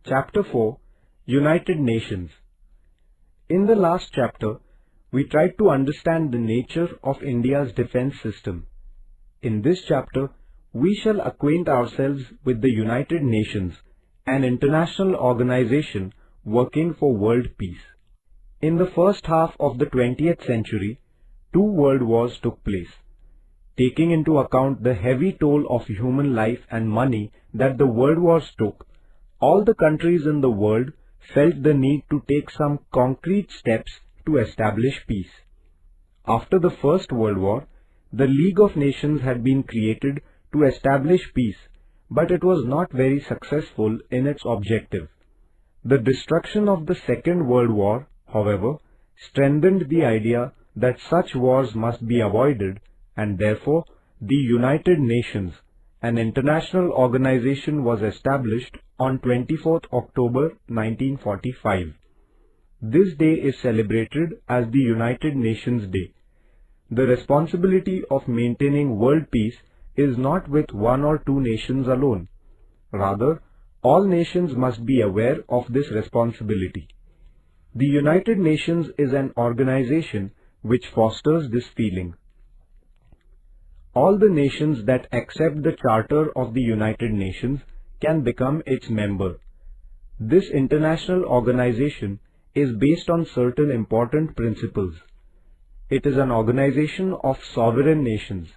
Chapter 4, United Nations. In the last chapter, we tried to understand the nature of India's defense system. In this chapter, we shall acquaint ourselves with the United Nations, an international organization working for world peace. In the first half of the 20th century, two world wars took place. Taking into account the heavy toll of human life and money that the world wars took, all the countries in the world felt the need to take some concrete steps to establish peace. After the First World War, the League of Nations had been created to establish peace, but it was not very successful in its objective. The destruction of the Second World War, however, strengthened the idea that such wars must be avoided, and therefore the United Nations, an international organization, was established on 24th October 1945. This day is celebrated as the United Nations Day. The responsibility of maintaining world peace is not with one or two nations alone. Rather, all nations must be aware of this responsibility. The United Nations is an organization which fosters this feeling. All the nations that accept the Charter of the United Nations can become its member. This international organization is based on certain important principles. It is an organization of sovereign nations.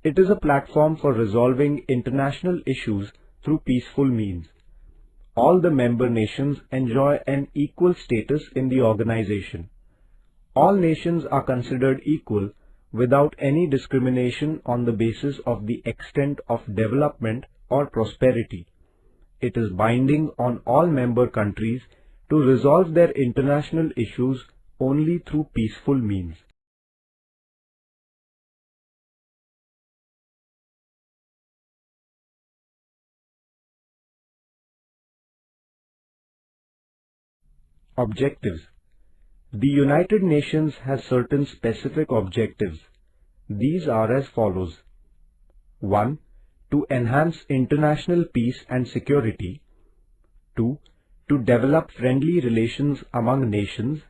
It is a platform for resolving international issues through peaceful means. All the member nations enjoy an equal status in the organization. All nations are considered equal without any discrimination on the basis of the extent of development or prosperity. It is binding on all member countries to resolve their international issues only through peaceful means. Objectives. The United Nations has certain specific objectives. These are as follows. 1. To enhance international peace and security. 2. To develop friendly relations among nations.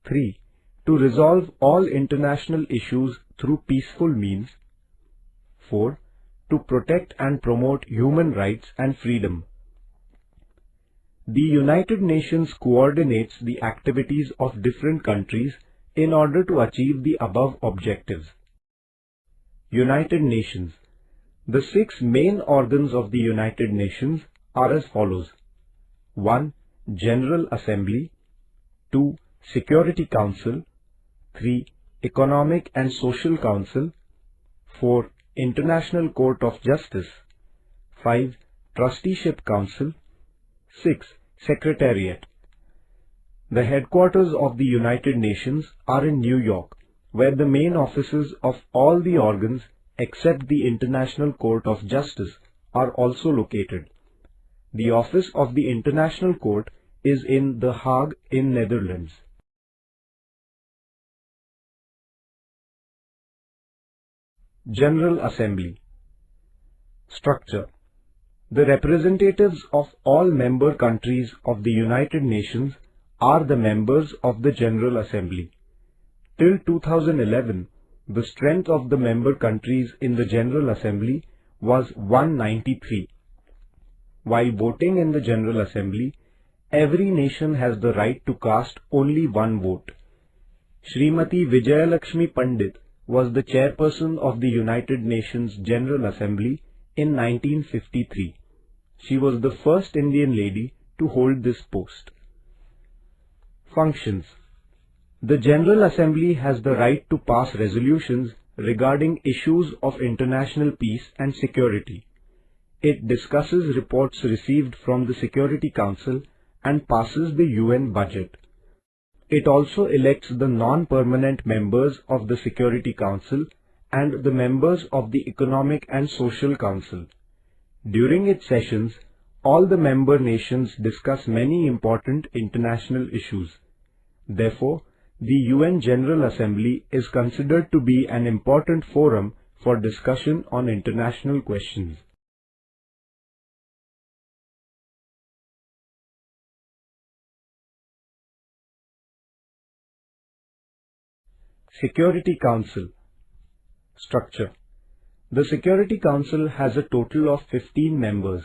3. To resolve all international issues through peaceful means. 4. To protect and promote human rights and freedom. The United Nations coordinates the activities of different countries in order to achieve the above objectives. United Nations. The 6 main organs of the United Nations are as follows. 1. General Assembly. 2. Security Council. 3. Economic and Social Council. 4. International Court of Justice. 5. Trusteeship Council. 6. Secretariat. The headquarters of the United Nations are in New York, where the main offices of all the organs except the International Court of Justice are also located. The office of the International Court is in The Hague in Netherlands. General Assembly. Structure. The representatives of all member countries of the United Nations are the members of the General Assembly. Till 2011, the strength of the member countries in the General Assembly was 193. While voting in the General Assembly, every nation has the right to cast only one vote. Srimati Vijayalakshmi Pandit was the chairperson of the United Nations General Assembly in 1953. She was the first Indian lady to hold this post. Functions. The General Assembly has the right to pass resolutions regarding issues of international peace and security. It discusses reports received from the Security Council and passes the UN budget. It also elects the non-permanent members of the Security Council and the members of the Economic and Social Council. During its sessions, all the member nations discuss many important international issues. Therefore, the UN General Assembly is considered to be an important forum for discussion on international questions. Security Council. Structure. The Security Council has a total of 15 members.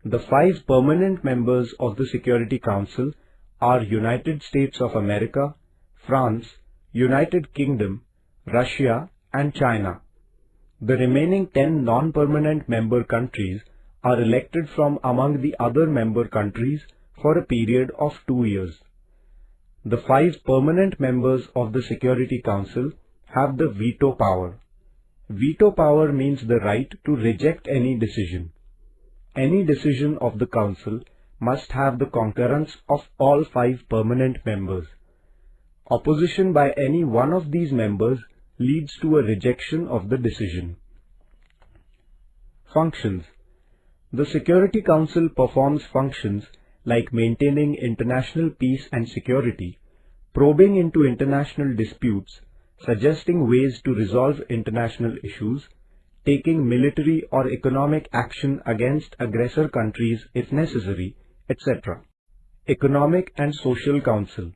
The 5 permanent members of the Security Council are United States of America, France, United Kingdom, Russia and China. The remaining 10 non-permanent member countries are elected from among the other member countries for a period of 2 years. The 5 permanent members of the Security Council have the veto power. Veto power means the right to reject any decision. Any decision of the Council must have the concurrence of all 5 permanent members. Opposition by any one of these members leads to a rejection of the decision. Functions. The Security Council performs functions like maintaining international peace and security, probing into international disputes, suggesting ways to resolve international issues, taking military or economic action against aggressor countries if necessary, etc. Economic and Social Council.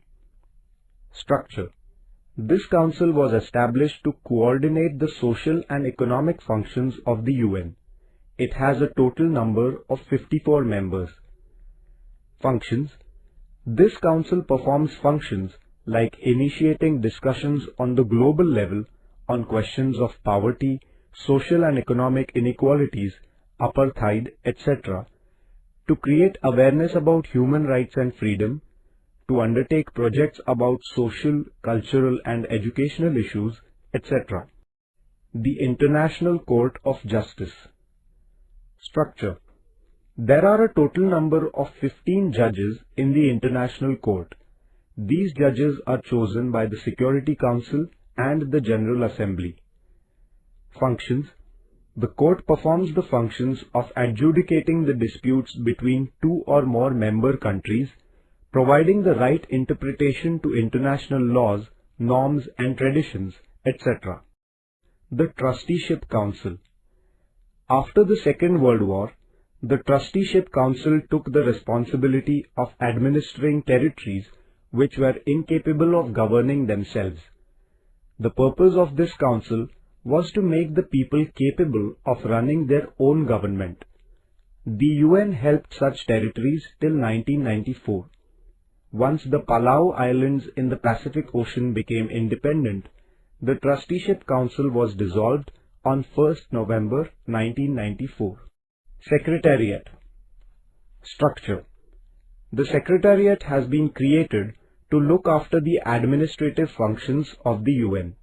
Structure. This council was established to coordinate the social and economic functions of the UN. It has a total number of 54 members. Functions. This council performs functions like initiating discussions on the global level on questions of poverty, social and economic inequalities, apartheid, etc., to create awareness about human rights and freedom, to undertake projects about social, cultural and educational issues, etc. The International Court of Justice. Structure. There are a total number of 15 judges in the International Court. These judges are chosen by the Security Council and the General Assembly. Functions. The court performs the functions of adjudicating the disputes between 2 or more member countries, providing the right interpretation to international laws, norms and traditions, etc. The Trusteeship Council. After the Second World War, the Trusteeship Council took the responsibility of administering territories which were incapable of governing themselves. The purpose of this council was to make the people capable of running their own government. The UN helped such territories till 1994. Once the Palau Islands in the Pacific Ocean became independent, the Trusteeship Council was dissolved on 1st November 1994. Secretariat. Structure. The Secretariat has been created to look after the administrative functions of the UN.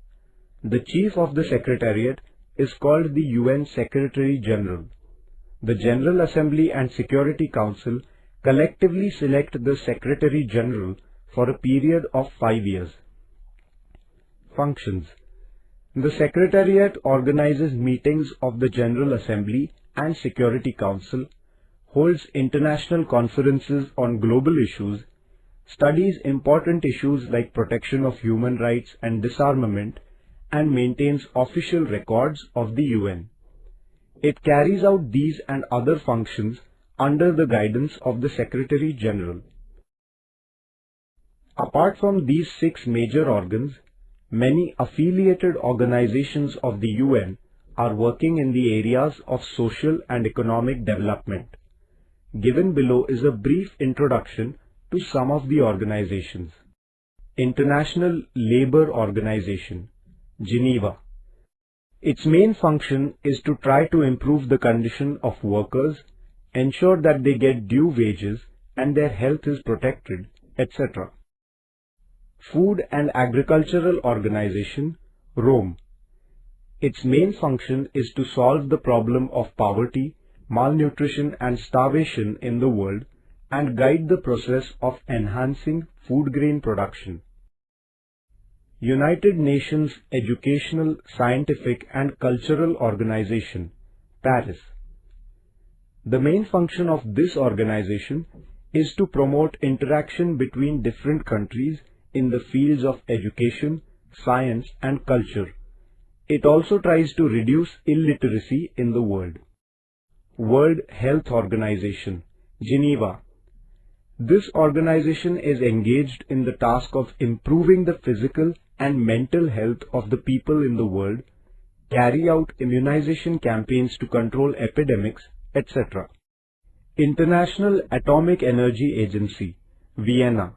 The Chief of the Secretariat is called the UN Secretary General. The General Assembly and Security Council collectively select the Secretary General for a period of 5 years. Functions. The Secretariat organizes meetings of the General Assembly and Security Council, holds international conferences on global issues, studies important issues like protection of human rights and disarmament, and maintains official records of the UN. It carries out these and other functions under the guidance of the Secretary General. Apart from these 6 major organs, many affiliated organizations of the UN are working in the areas of social and economic development. Given below is a brief introduction to some of the organizations. International Labour Organization, Geneva. Its main function is to try to improve the condition of workers, ensure that they get due wages and their health is protected, etc. Food and Agricultural Organization, Rome. Its main function is to solve the problem of poverty, malnutrition and starvation in the world and guide the process of enhancing food grain production. United Nations Educational, Scientific and Cultural Organization, Paris. The main function of this organization is to promote interaction between different countries in the fields of education, science and culture. It also tries to reduce illiteracy in the world. World Health Organization, Geneva. This organization is engaged in the task of improving the physical and mental health of the people in the world, carry out immunization campaigns to control epidemics, etc. International Atomic Energy Agency, Vienna.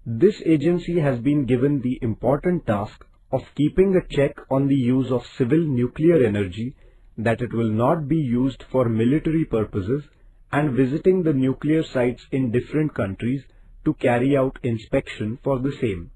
This agency has been given the important task of keeping a check on the use of civil nuclear energy, that it will not be used for military purposes, and visiting the nuclear sites in different countries to carry out inspection for the same.